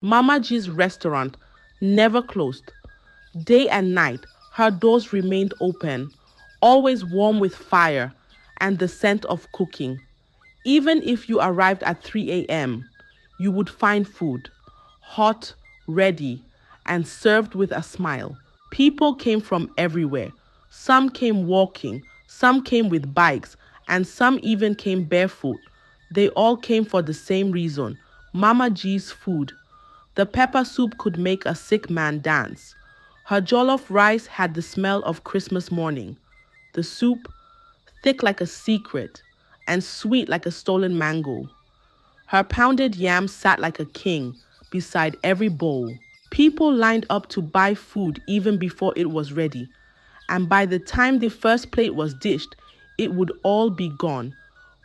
Mama G's restaurant never closed. Day and night, her doors remained open, always warm with fire and the scent of cooking. Even if you arrived at 3 a.m., you would find food, hot, ready, and served with a smile. People came from everywhere. Some came walking, some came with bikes, and some even came barefoot. They all came for the same reason: Mama G's food. The pepper soup could make a sick man dance. Her jollof rice had the smell of Christmas morning. The soup, thick like a secret and sweet like a stolen mango. Her pounded yam sat like a king beside every bowl. People lined up to buy food even before it was ready, and by the time the first plate was dished, it would all be gone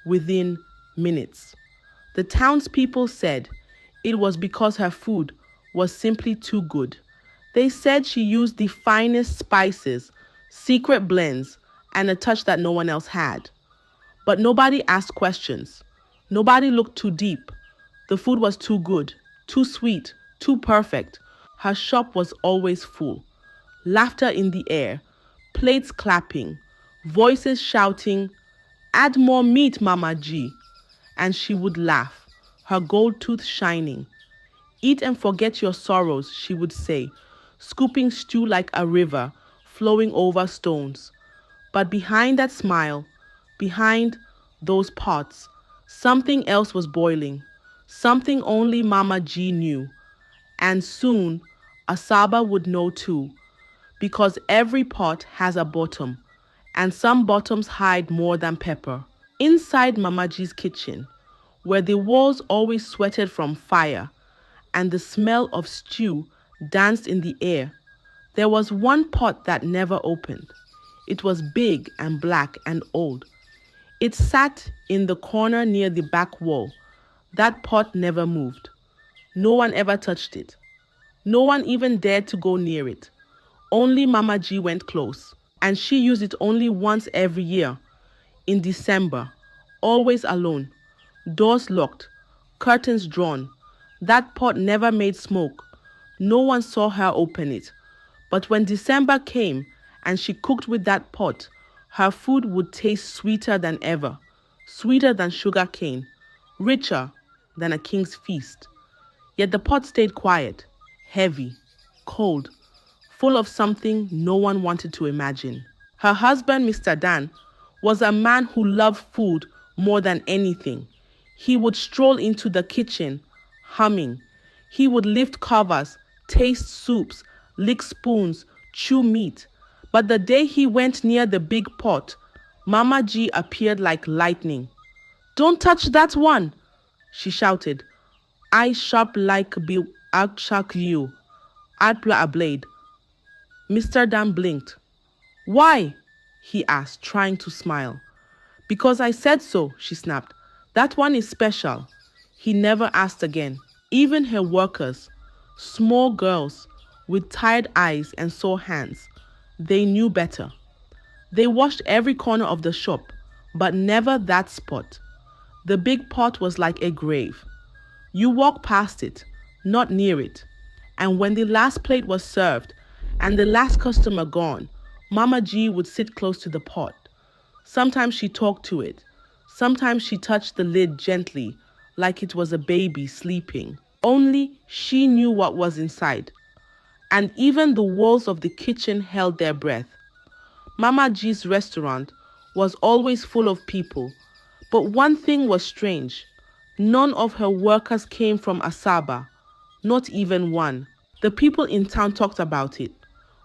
within minutes. The townspeople said it was because her food was simply too good. They said she used the finest spices, secret blends, and a touch that no one else had. But nobody asked questions. Nobody looked too deep. The food was too good, too sweet, too perfect. Her shop was always full. Laughter in the air, plates clapping, voices shouting, "Add more meat, Mama G." And she would laugh, her gold tooth shining. "Eat and forget your sorrows," she would say, scooping stew like a river, flowing over stones. But behind that smile, behind those pots, something else was boiling, something only Mama G knew. And soon, Asaba would know too, because every pot has a bottom, and some bottoms hide more than pepper. Inside Mama G's kitchen, where the walls always sweated from fire, and the smell of stew danced in the air, there was one pot that never opened. It was big and black and old. It sat in the corner near the back wall. That pot never moved. No one ever touched it. No one even dared to go near it. Only Mama G went close, and she used it only once every year, in December, always alone, doors locked, curtains drawn. That pot never made smoke. No one saw her open it. But when December came and she cooked with that pot, her food would taste sweeter than ever, sweeter than sugar cane, richer than a king's feast. Yet the pot stayed quiet, heavy, cold, full of something no one wanted to imagine. Her husband, Mr. Dan, was a man who loved food more than anything. He would stroll into the kitchen, humming. He would lift covers, taste soups, lick spoons, chew meat. But the day he went near the big pot, Mama G appeared like lightning. "Don't touch that one," she shouted. "Eyes sharp like I'll chuck you. I'd pull a blade." Mr. Dan blinked. "Why?" he asked, trying to smile. "Because I said so," she snapped. "That one is special." He never asked again. Even her workers, small girls with tired eyes and sore hands, they knew better. They washed every corner of the shop, but never that spot. The big pot was like a grave. You walk past it, not near it. And when the last plate was served and the last customer gone, Mama G would sit close to the pot. Sometimes she talked to it. Sometimes she touched the lid gently, like it was a baby sleeping. Only she knew what was inside. And even the walls of the kitchen held their breath. Mama G's restaurant was always full of people, but one thing was strange. None of her workers came from Asaba, not even one. The people in town talked about it.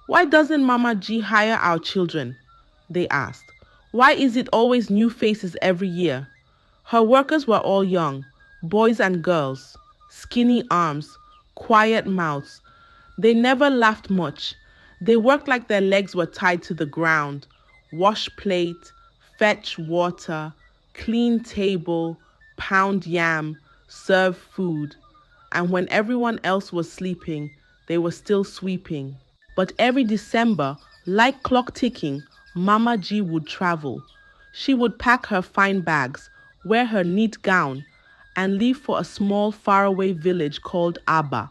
"Why doesn't Mama G hire our children?" they asked. "Why is it always new faces every year?" Her workers were all young, boys and girls, skinny arms, quiet mouths. They never laughed much. They worked like their legs were tied to the ground. Wash plate, fetch water, clean table, pound yam, serve food. And when everyone else was sleeping, they were still sweeping. But every December, like clock ticking, Mama G would travel. She would pack her fine bags, wear her neat gown, and leave for a small faraway village called Aba.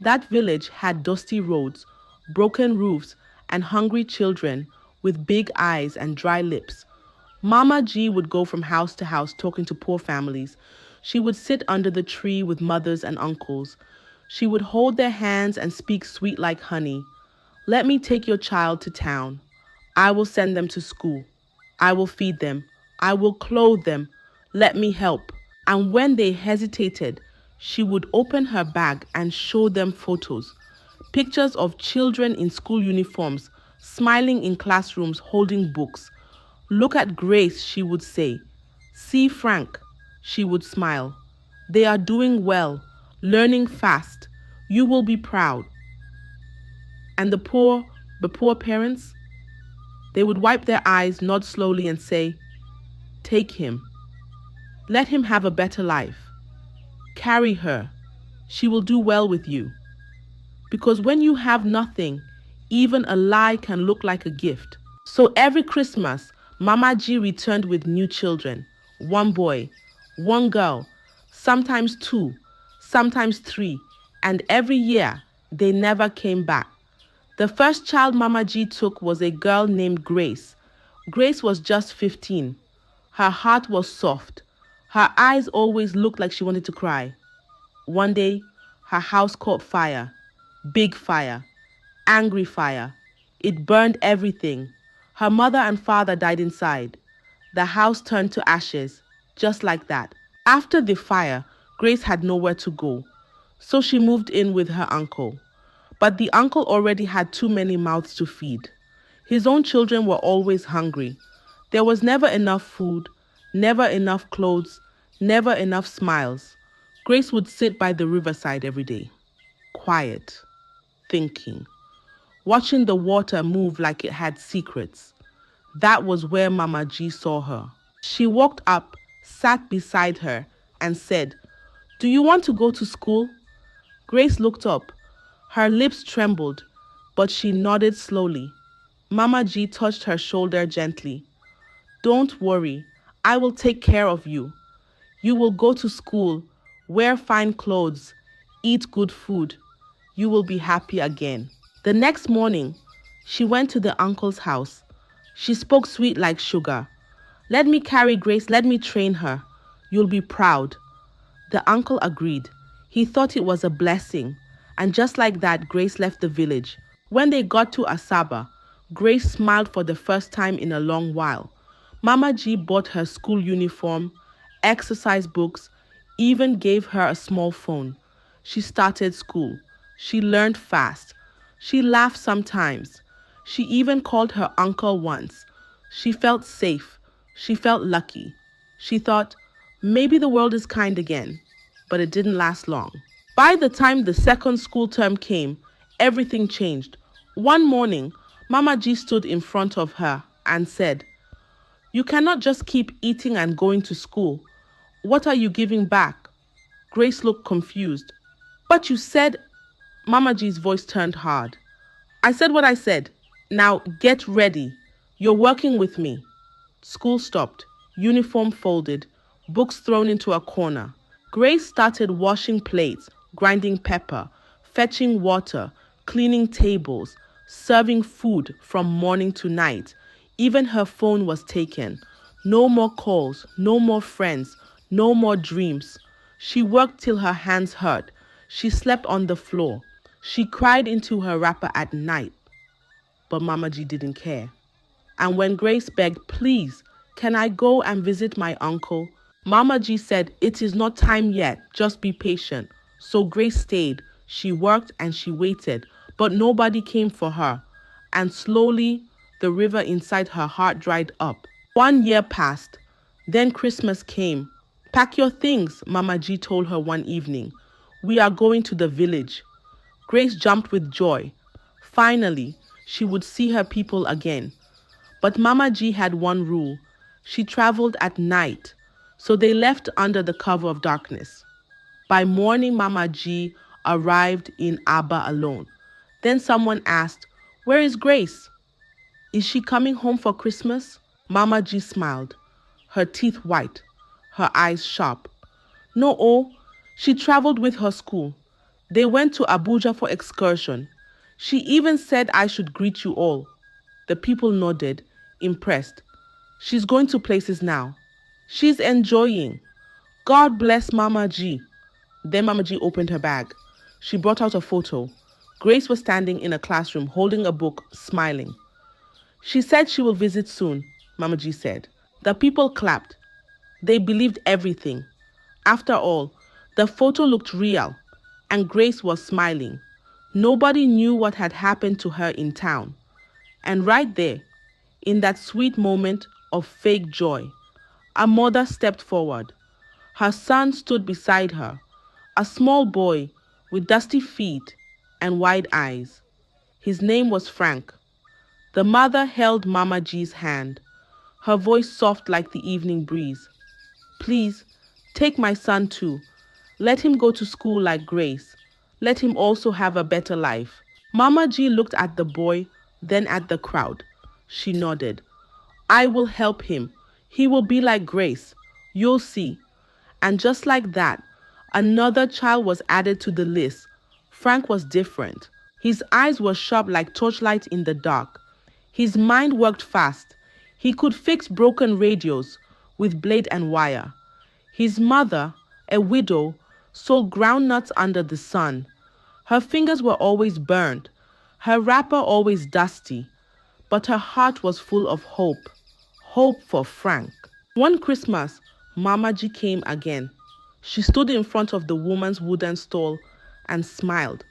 That village had dusty roads, broken roofs, and hungry children with big eyes and dry lips. Mama G would go from house to house talking to poor families. She would sit under the tree with mothers and uncles. She would hold their hands and speak sweet like honey. Let me take your child to town. I will send them to school. I will feed them. I will clothe them. Let me help. And when they hesitated, she would open her bag and show them photos. Pictures of children in school uniforms, smiling in classrooms, holding books. Look at Grace, she would say. See Frank, she would smile. They are doing well, learning fast. You will be proud. And the poor parents, they would wipe their eyes, nod slowly and say, take him. Let him have a better life. Carry her. She will do well with you. Because when you have nothing, even a lie can look like a gift. So every Christmas, Mama G returned with new children. One boy, one girl, sometimes two, sometimes three, and every year they never came back. The first child Mama G took was a girl named Grace. Grace was just 15. Her heart was soft. Her eyes always looked like she wanted to cry. One day, her house caught fire. Big fire. Angry fire. It burned everything. Her mother and father died inside. The house turned to ashes, just like that. After the fire, Grace had nowhere to go, so she moved in with her uncle. But the uncle already had too many mouths to feed. His own children were always hungry. There was never enough food, never enough clothes, never enough smiles. Grace would sit by the riverside every day, quiet, thinking, watching the water move like it had secrets. That was where Mama G saw her. She walked up, sat beside her, and said, "Do you want to go to school?" Grace looked up. Her lips trembled, but she nodded slowly. Mama G touched her shoulder gently. "Don't worry, I will take care of you. You will go to school, wear fine clothes, eat good food. You will be happy again." The next morning, she went to the uncle's house. She spoke sweet like sugar. "Let me carry Grace, let me train her. You'll be proud." The uncle agreed. He thought it was a blessing. And just like that, Grace left the village. When they got to Asaba, Grace smiled for the first time in a long while. Mama G bought her school uniform, exercise books, even gave her a small phone. She started school. She learned fast. She laughed sometimes. She even called her uncle once. She felt safe. She felt lucky. She thought, maybe the world is kind again. But it didn't last long. By the time the second school term came, everything changed. One morning, Mama G stood in front of her and said, "You cannot just keep eating and going to school. What are you giving back?" Grace looked confused. "But you said..." Mama G's voice turned hard. "I said what I said. Now get ready. You're working with me." School stopped, uniform folded, books thrown into a corner. Grace started washing plates, grinding pepper, fetching water, cleaning tables, serving food from morning to night. Even her phone was taken. No more calls, no more friends, no more dreams. She worked till her hands hurt. She slept on the floor. She cried into her wrapper at night. But Mama G didn't care. And when Grace begged, "Please, can I go and visit my uncle?" Mama G said, "It is not time yet, just be patient." So Grace stayed. She worked and she waited, but nobody came for her. And slowly, the river inside her heart dried up. 1 year passed. Then Christmas came. "Pack your things," Mama G told her one evening. "We are going to the village." Grace jumped with joy. Finally, she would see her people again. But Mama G had one rule. She traveled at night. So they left under the cover of darkness. By morning, Mama G arrived in Aba alone. Then someone asked, "Where is Grace? Is she coming home for Christmas?" Mama G smiled, her teeth white, her eyes sharp. "No, oh, she traveled with her school. They went to Abuja for excursion. She even said I should greet you all. The people nodded, impressed. She's going to places now. She's enjoying. God bless Mama G. Then Mama G opened her bag. She brought out a photo. Grace was standing in a classroom holding a book, smiling. She said she will visit soon, Mama G said. The people clapped. They believed everything. After all, the photo looked real, and Grace was smiling. Nobody knew what had happened to her in town. And right there, in that sweet moment of fake joy, a mother stepped forward. Her son stood beside her, a small boy with dusty feet and wide eyes. His name was Frank. The mother held Mama G's hand, her voice soft like the evening breeze. Please, take my son too. Let him go to school like Grace. Let him also have a better life. Mama G looked at the boy, then at the crowd. She nodded. I will help him. He will be like Grace. You'll see. And just like that, another child was added to the list. Frank was different. His eyes were sharp like torchlight in the dark. His mind worked fast. He could fix broken radios with blade and wire. His mother, a widow, sold groundnuts under the sun. Her fingers were always burned, her wrapper always dusty, but her heart was full of hope. Hope for Frank. One Christmas, Mama G came again. She stood in front of the woman's wooden stall and smiled.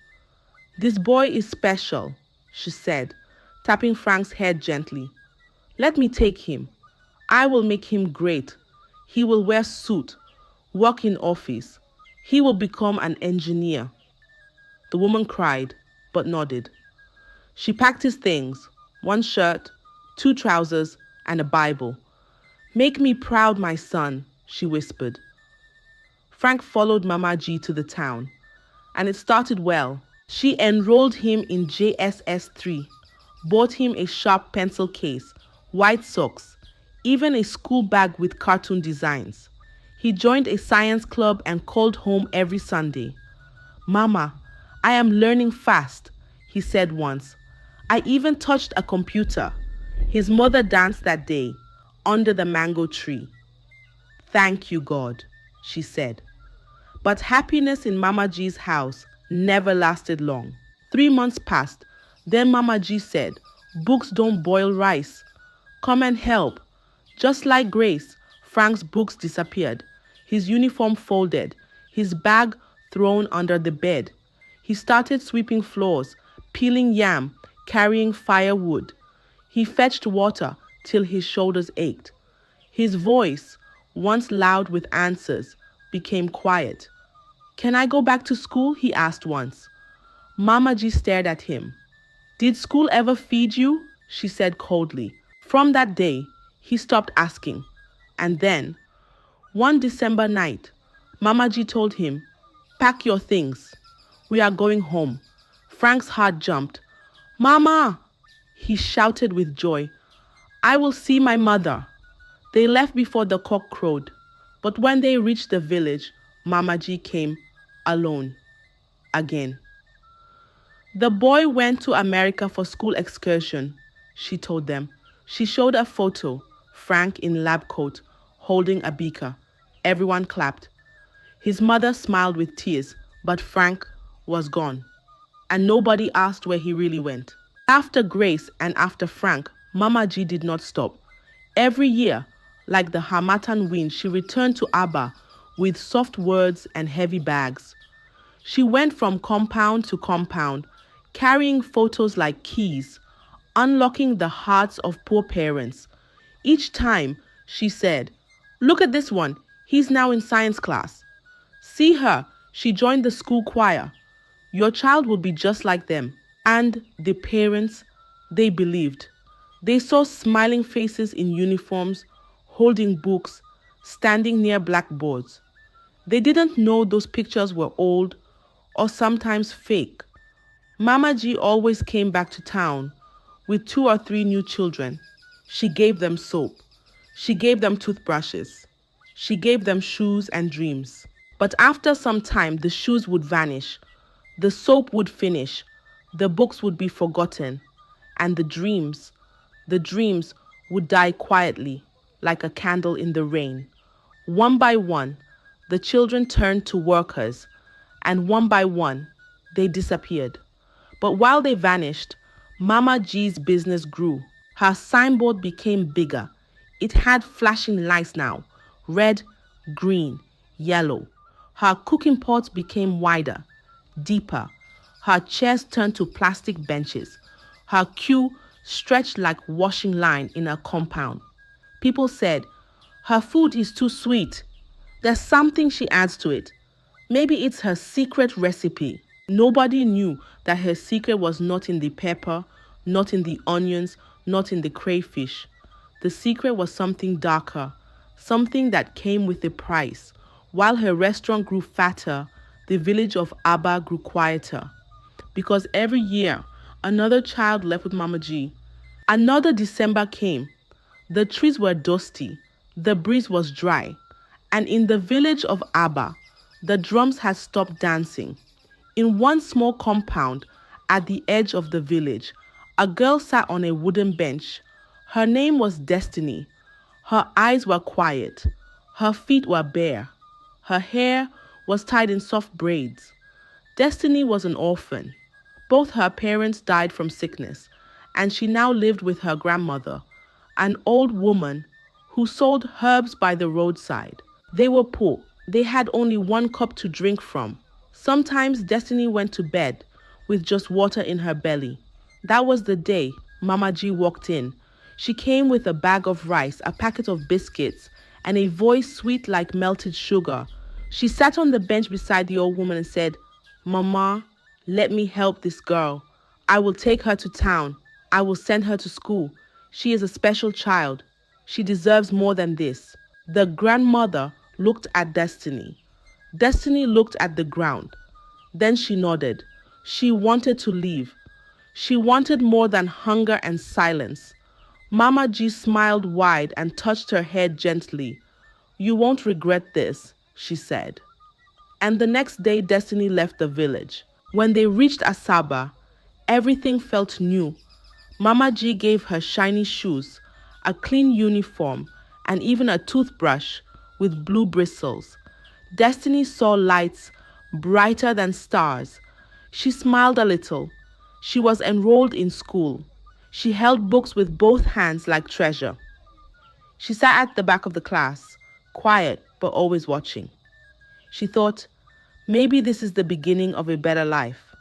This boy is special, she said, tapping Frank's head gently. Let me take him. I will make him great. He will wear suit, work in office. He will become an engineer. The woman cried, but nodded. She packed his things, one shirt, 2 trousers, and a Bible. Make me proud, my son, she whispered. Frank followed Mama G to the town, and it started well. She enrolled him in JSS 3, bought him a sharp pencil case, white socks, even a school bag with cartoon designs. He joined a science club and called home every Sunday. Mama, I am learning fast, he said once. I even touched a computer. His mother danced that day under the mango tree. Thank you, God, she said. But happiness in Mama G's house never lasted long. 3 months passed. Then Mama G said, books don't boil rice. Come and help. Just like Grace, Frank's books disappeared. His uniform folded, his bag thrown under the bed. He started sweeping floors, peeling yam, carrying firewood. He fetched water till his shoulders ached. His voice, once loud with answers, became quiet. Can I go back to school? He asked once. Mama G stared at him. Did school ever feed you? She said coldly. From that day, he stopped asking. And then, one December night, Mama G told him, pack your things. We are going home. Frank's heart jumped. Mama! He shouted with joy. I will see my mother. They left before the cock crowed. But when they reached the village, Mama G came alone. Again. The boy went to America for school excursion, she told them. She showed a photo, Frank in lab coat, holding a beaker. Everyone clapped. His mother smiled with tears, but Frank was gone. And nobody asked where he really went. After Grace and after Frank, Mama G did not stop. Every year, like the Harmattan wind, she returned to Abba with soft words and heavy bags. She went from compound to compound, carrying photos like keys, unlocking the hearts of poor parents. Each time, she said, look at this one, he's now in science class. See her, she joined the school choir. Your child will be just like them. And the parents, they believed. They saw smiling faces in uniforms, holding books, standing near blackboards. They didn't know those pictures were old or sometimes fake. Mama G always came back to town with 2 or 3 new children. She gave them soap. She gave them toothbrushes. She gave them shoes and dreams. But after some time, the shoes would vanish. The soap would finish, the books would be forgotten, and the dreams would die quietly, like a candle in the rain. One by one, the children turned to workers, and one by one, they disappeared. But while they vanished, Mama G's business grew. Her signboard became bigger. It had flashing lights now, red, green, yellow. Her cooking pots became wider, deeper. Her chairs turned to plastic benches. Her queue stretched like washing line in a compound. People said, her food is too sweet. There's something she adds to it. Maybe it's her secret recipe. Nobody knew that her secret was not in the pepper, not in the onions, not in the crayfish. The secret was something darker, something that came with a price. While her restaurant grew fatter, the village of Abba grew quieter. Because every year, another child left with Mama G. Another December came. The trees were dusty, the breeze was dry, and in the village of Abba, the drums had stopped dancing. In one small compound at the edge of the village, a girl sat on a wooden bench. Her name was Destiny. Her eyes were quiet. Her feet were bare. Her hair was tied in soft braids. Destiny was an orphan. Both her parents died from sickness, and she now lived with her grandmother, an old woman who sold herbs by the roadside. They were poor. They had only one cup to drink from. Sometimes Destiny went to bed with just water in her belly. That was the day Mama G walked in. She came with a bag of rice, a packet of biscuits, and a voice sweet like melted sugar. She sat on the bench beside the old woman and said, "Mama, let me help this girl. I will take her to town. I will send her to school. She is a special child. She deserves more than this." The grandmother looked at Destiny. Destiny looked at the ground. Then she nodded. She wanted to leave. She wanted more than hunger and silence. Mama G smiled wide and touched her head gently. "You won't regret this," she said. And the next day, Destiny left the village. When they reached Asaba, everything felt new. Mama G gave her shiny shoes, a clean uniform, and even a toothbrush with blue bristles. Destiny saw lights brighter than stars. She smiled a little. She was enrolled in school. She held books with both hands like treasure. She sat at the back of the class, quiet but always watching. She thought, maybe this is the beginning of a better life,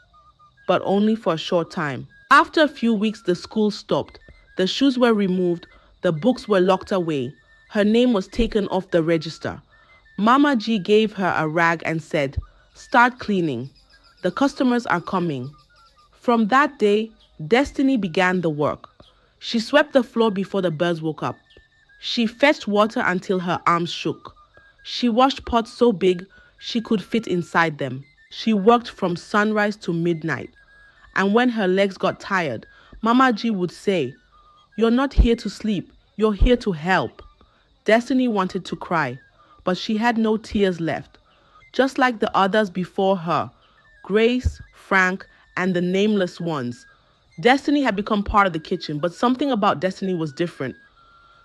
but only for a short time. After a few weeks, the school stopped. The shoes were removed. The books were locked away. Her name was taken off the register. Mama G gave her a rag and said, "Start cleaning. The customers are coming." From that day, Destiny began the work. She swept the floor before the birds woke up. She fetched water until her arms shook. She washed pots so big she could fit inside them. She worked from sunrise to midnight. And when her legs got tired, Mama G would say, "You're not here to sleep. You're here to help." Destiny wanted to cry, but she had no tears left. Just like the others before her, Grace, Frank, and the nameless ones, Destiny had become part of the kitchen, but something about Destiny was different.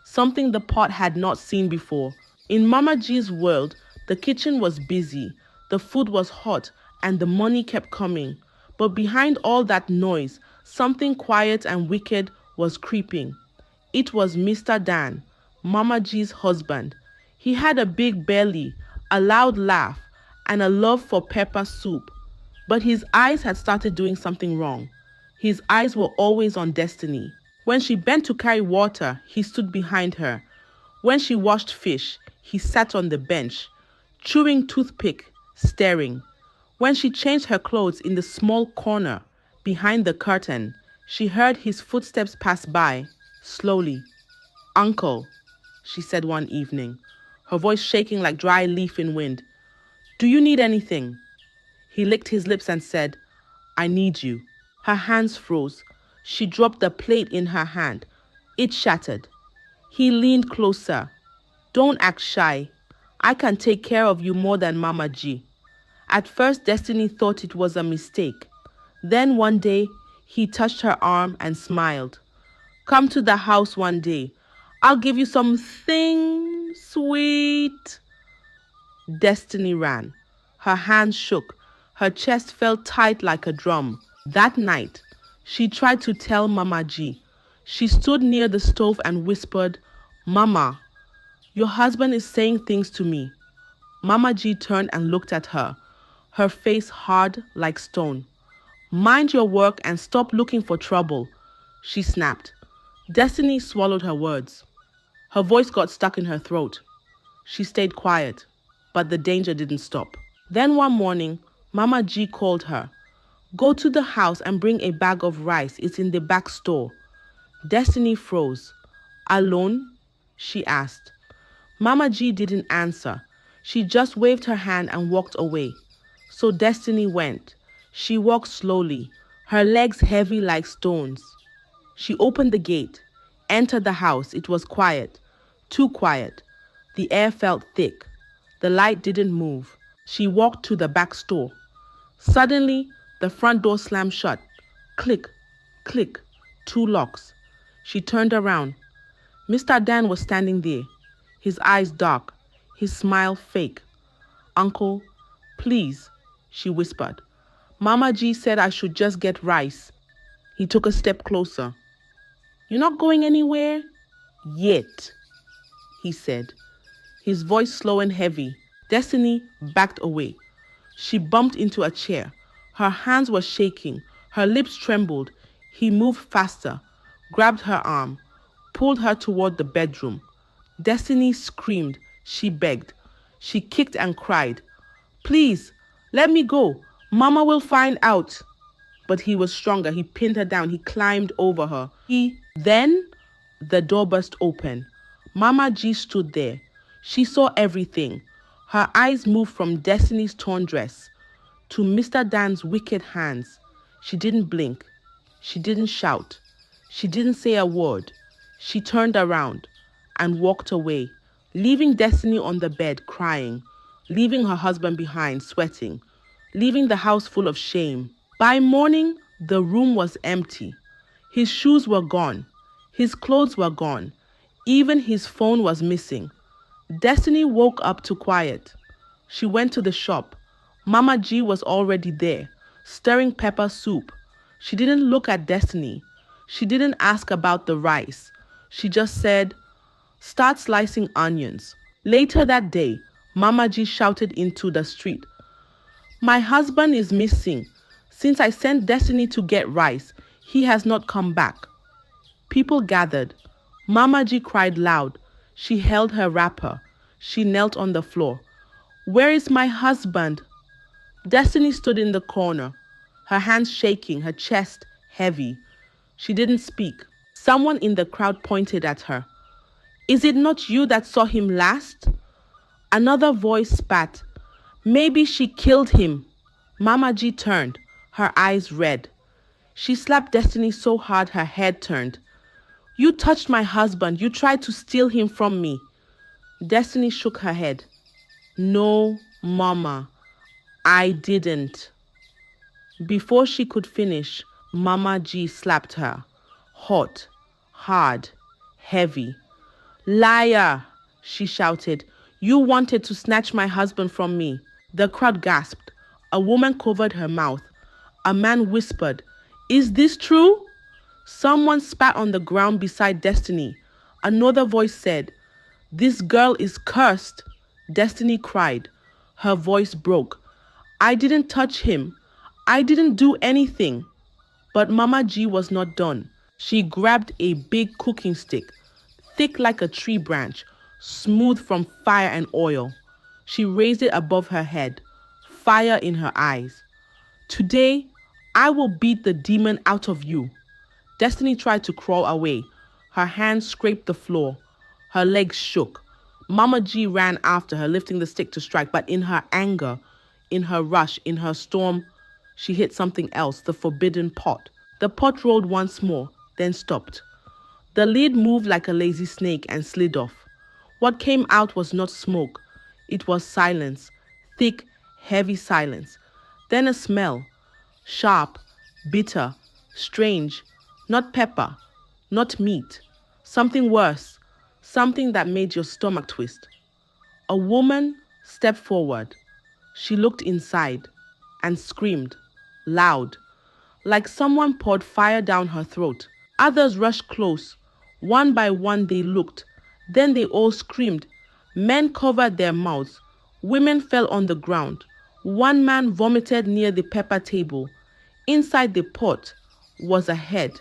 Something the pot had not seen before. In Mama G's world, the kitchen was busy, the food was hot, and the money kept coming. But behind all that noise, something quiet and wicked was creeping. It was Mr. Dan, Mama G's husband. He had a big belly, a loud laugh, and a love for pepper soup. But his eyes had started doing something wrong. His eyes were always on Destiny. When she bent to carry water, he stood behind her. When she washed fish, he sat on the bench, chewing toothpick, staring. When she changed her clothes in the small corner behind the curtain, she heard his footsteps pass by, slowly. "Uncle," she said one evening, her voice shaking like dry leaf in wind. "Do you need anything?" He licked his lips and said, "I need you." Her hands froze. She dropped the plate in her hand. It shattered. He leaned closer. "Don't act shy. I can take care of you more than Mama G." At first, Destiny thought it was a mistake. Then one day, he touched her arm and smiled. Come to the house one day. I'll give you something sweet. Destiny ran. Her hands shook. Her chest felt tight like a drum. That night, she tried to tell Mama G. She stood near the stove and whispered, Mama, your husband is saying things to me. Mama G turned and looked at her, her face hard like stone. Mind your work and stop looking for trouble, she snapped. Destiny swallowed her words. Her voice got stuck in her throat. She stayed quiet, but the danger didn't stop. Then one morning, Mama G called her. Go to the house and bring a bag of rice. It's in the back store. Destiny froze. Alone? She asked. Mama G didn't answer. She just waved her hand and walked away. So Destiny went. She walked slowly, her legs heavy like stones. She opened the gate, entered the house. It was quiet, too quiet. The air felt thick. The light didn't move. She walked to the back store. Suddenly, the front door slammed shut. Click, click, 2 locks. She turned around. Mr. Dan was standing there, his eyes dark, his smile fake. Uncle, please, she whispered. Mama G said I should just get rice. He took a step closer. You're not going anywhere? Yet, he said, his voice slow and heavy. Destiny backed away. She bumped into a chair. Her hands were shaking. Her lips trembled. He moved faster, grabbed her arm, pulled her toward the bedroom. Destiny screamed. She begged. She kicked and cried. Please, let me go. Mama will find out. But he was stronger. He pinned her down. He climbed over her. Then the door burst open. Mama G stood there. She saw everything. Her eyes moved from Destiny's torn dress to Mr. Dan's wicked hands. She didn't blink. She didn't shout. She didn't say a word. She turned around and walked away, leaving Destiny on the bed crying, leaving her husband behind sweating, leaving the house full of shame. By morning, the room was empty. His shoes were gone. His clothes were gone. Even his phone was missing. Destiny woke up to quiet. She went to the shop. Mama G was already there, stirring pepper soup. She didn't look at Destiny. She didn't ask about the rice. She just said, start slicing onions. Later that day, Mama G shouted into the street, my husband is missing. Since I sent Destiny to get rice, he has not come back. People gathered. Mama G cried loud. She held her wrapper. She knelt on the floor. Where is my husband? Destiny stood in the corner, her hands shaking, her chest heavy. She didn't speak. Someone in the crowd pointed at her. Is it not you that saw him last? Another voice spat. Maybe she killed him. Mama G turned, her eyes red. She slapped Destiny so hard her head turned. You touched my husband. You tried to steal him from me. Destiny shook her head. No, Mama, I didn't. Before she could finish, Mama G slapped her. Hot, hard, heavy. Liar, she shouted. You wanted to snatch my husband from me. The crowd gasped. A woman covered her mouth. A man whispered, is this true? Someone spat on the ground beside Destiny. Another voice said, this girl is cursed. Destiny cried. Her voice broke. I didn't touch him. I didn't do anything. But Mama G was not done. She grabbed a big cooking stick, thick like a tree branch, smooth from fire and oil. She raised it above her head, fire in her eyes. Today, I will beat the demon out of you. Destiny tried to crawl away. Her hands scraped the floor. Her legs shook. Mama G ran after her, lifting the stick to strike, but in her anger, in her rush, in her storm, she hit something else, the forbidden pot. The pot rolled once more, then stopped. The lid moved like a lazy snake and slid off. What came out was not smoke. It was silence, thick, heavy silence. Then a smell, sharp, bitter, strange, not pepper, not meat, something worse, something that made your stomach twist. A woman stepped forward. She looked inside and screamed, loud, like someone poured fire down her throat. Others rushed close. One by one they looked. Then they all screamed. Men covered their mouths. Women fell on the ground. One man vomited near the pepper table. Inside the pot was a head.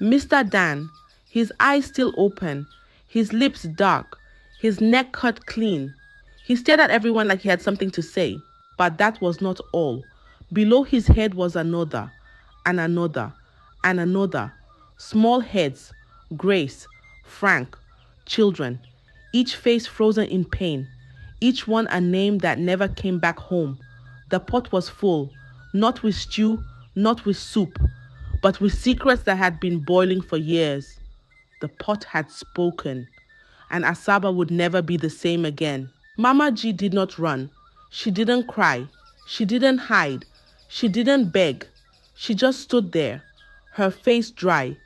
Mr. Dan, his eyes still open, his lips dark, his neck cut clean. He stared at everyone like he had something to say. But that was not all. Below his head was another, and another, and another. Small heads, Grace, Frank, children, each face frozen in pain, each one a name that never came back home. The pot was full, not with stew, not with soup, but with secrets that had been boiling for years. The pot had spoken, and Asaba would never be the same again. Mama G did not run. She didn't cry. She didn't hide. She didn't beg. She just stood there, her face dry,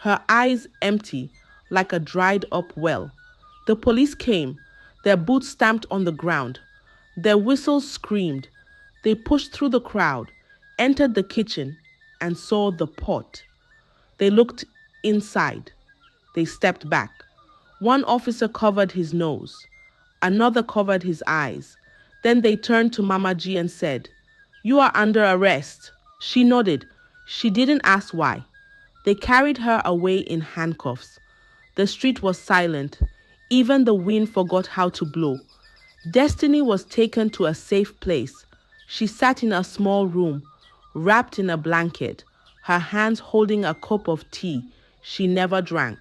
her eyes empty, like a dried up well. The police came, their boots stamped on the ground. Their whistles screamed. They pushed through the crowd, entered the kitchen, and saw the pot. They looked inside. They stepped back. One officer covered his nose. Another covered his eyes. Then they turned to Mama G and said, "You are under arrest." She nodded. She didn't ask why. They carried her away in handcuffs. The street was silent. Even the wind forgot how to blow. Destiny was taken to a safe place. She sat in a small room, wrapped in a blanket, her hands holding a cup of tea she never drank.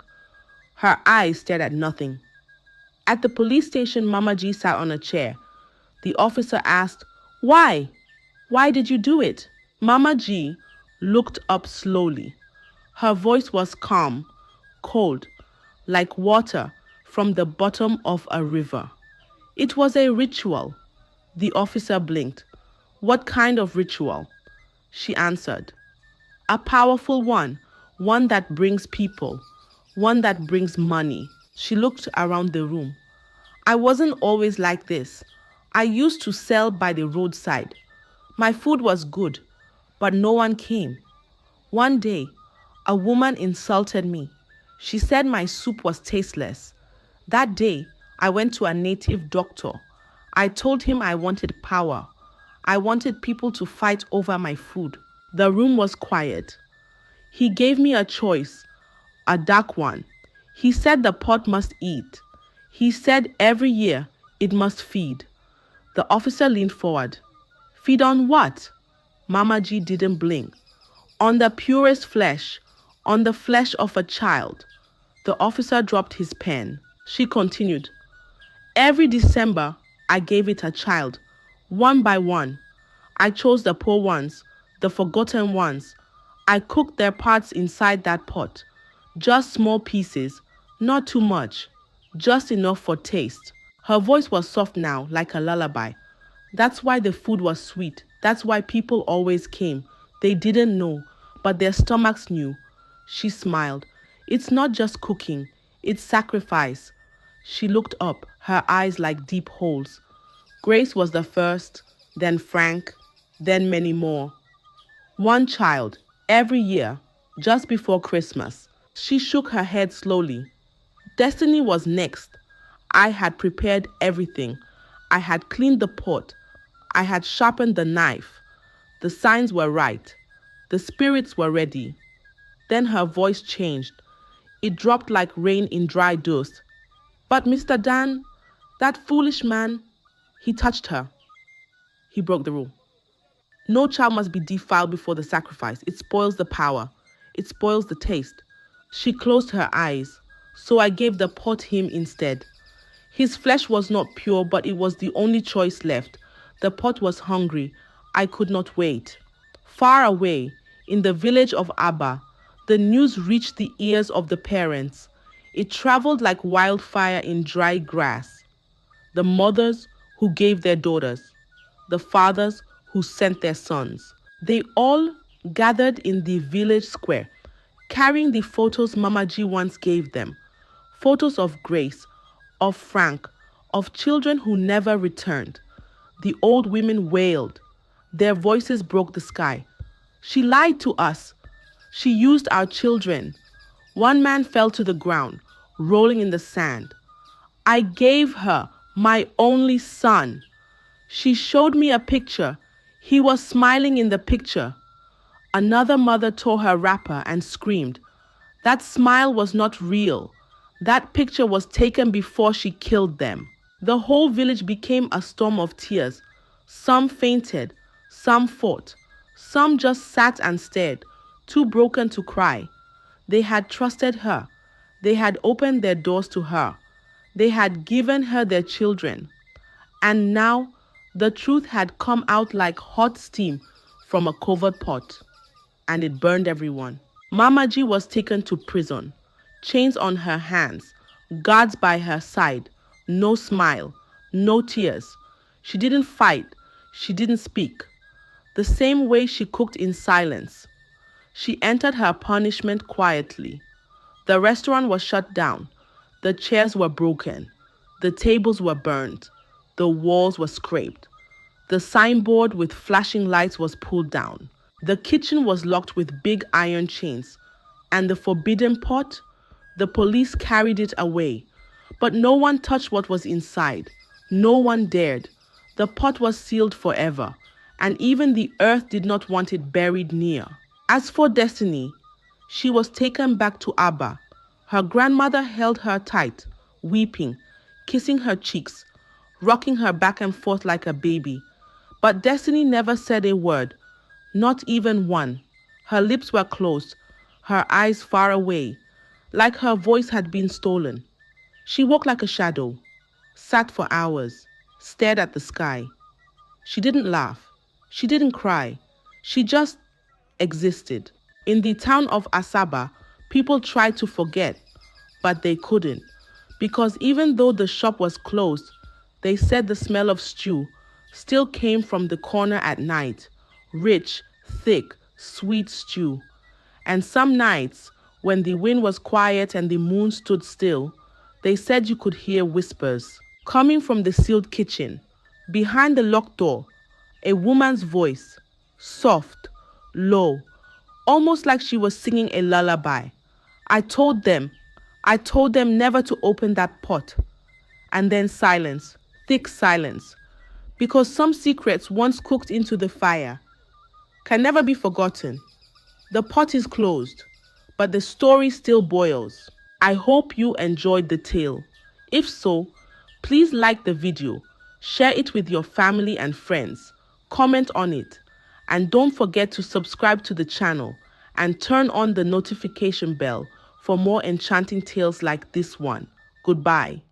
Her eyes stared at nothing. At the police station, Mama G sat on a chair. The officer asked, "Why? Why did you do it?" Mama G looked up slowly. Her voice was calm, cold, like water from the bottom of a river. "It was a ritual." The officer blinked. "What kind of ritual?" She answered, "A powerful one, one that brings people, one that brings money." She looked around the room. "I wasn't always like this. I used to sell by the roadside. My food was good, but no one came. One day, a woman insulted me. She said my soup was tasteless. That day, I went to a native doctor. I told him I wanted power. I wanted people to fight over my food." The room was quiet. "He gave me a choice, a dark one. He said the pot must eat. He said every year it must feed." The officer leaned forward. "Feed on what?" Mama G didn't blink. "On the purest flesh, on the flesh of a child." The officer dropped his pen. She continued, "Every December, I gave it a child, one by one. I chose the poor ones, the forgotten ones. I cooked their parts inside that pot. Just small pieces, not too much, just enough for taste." Her voice was soft now, like a lullaby. "That's why the food was sweet. That's why people always came. They didn't know, but their stomachs knew." She smiled. "It's not just cooking, it's sacrifice." She looked up, her eyes like deep holes. Grace was the first, then Frank, then many more. One child, every year, just before Christmas. She shook her head slowly. Destiny was next. I had prepared everything. I had cleaned the pot. I had sharpened the knife. The signs were right. The spirits were ready. Then her voice changed. It dropped like rain in dry dust. "But Mr. Dan, that foolish man," he touched her. He broke the rule. "No child must be defiled before the sacrifice. It spoils the power. It spoils the taste." She closed her eyes. "So I gave the pot him instead. His flesh was not pure, but it was the only choice left. The pot was hungry. I could not wait." Far away, in the village of Abba, the news reached the ears of the parents. It traveled like wildfire in dry grass. The mothers who gave their daughters. the fathers who sent their sons. They all gathered in the village square, carrying the photos Mama G once gave them. Photos of Grace, of Frank, of children who never returned. The old women wailed. Their voices broke the sky. She lied to us. She used our children. One man fell to the ground, rolling in the sand. I gave her my only son. She showed me a picture. He was smiling in the picture. Another mother tore her wrapper and screamed. That smile was not real. That picture was taken before she killed them. The whole village became a storm of tears. Some fainted, some fought, some just sat and stared, too broken to cry. They had trusted her. They had opened their doors to her. They had given her their children. And now the truth had come out like hot steam from a covered pot. And it burned everyone. Mama G was taken to prison. Chains on her hands, guards by her side, no smile, no tears. She didn't fight, she didn't speak. The same way she cooked in silence. She entered her punishment quietly. The restaurant was shut down. The chairs were broken. The tables were burned. The walls were scraped. The signboard with flashing lights was pulled down. The kitchen was locked with big iron chains. And the forbidden pot? The police carried it away. But no one touched what was inside. No one dared. The pot was sealed forever. And even the earth did not want it buried near. As for Destiny, she was taken back to Abba. Her grandmother held her tight, weeping, kissing her cheeks, rocking her back and forth like a baby. But Destiny never said a word, not even one. Her lips were closed, her eyes far away, like her voice had been stolen. She walked like a shadow, sat for hours, stared at the sky. She didn't laugh. She didn't cry. She just existed. In the town of Asaba, people tried to forget, but they couldn't. Because even though the shop was closed, they said the smell of stew still came from the corner at night. Rich, thick, sweet stew. And some nights, when the wind was quiet and the moon stood still, they said you could hear whispers coming from the sealed kitchen. Behind the locked door, a woman's voice, soft, low, almost like she was singing a lullaby. I told them never to open that pot. And then silence, thick silence, because some secrets once cooked into the fire can never be forgotten. The pot is closed, but the story still boils. I hope you enjoyed the tale. If so, please like the video, share it with your family and friends, comment on it, and don't forget to subscribe to the channel and turn on the notification bell for more enchanting tales like this one. Goodbye.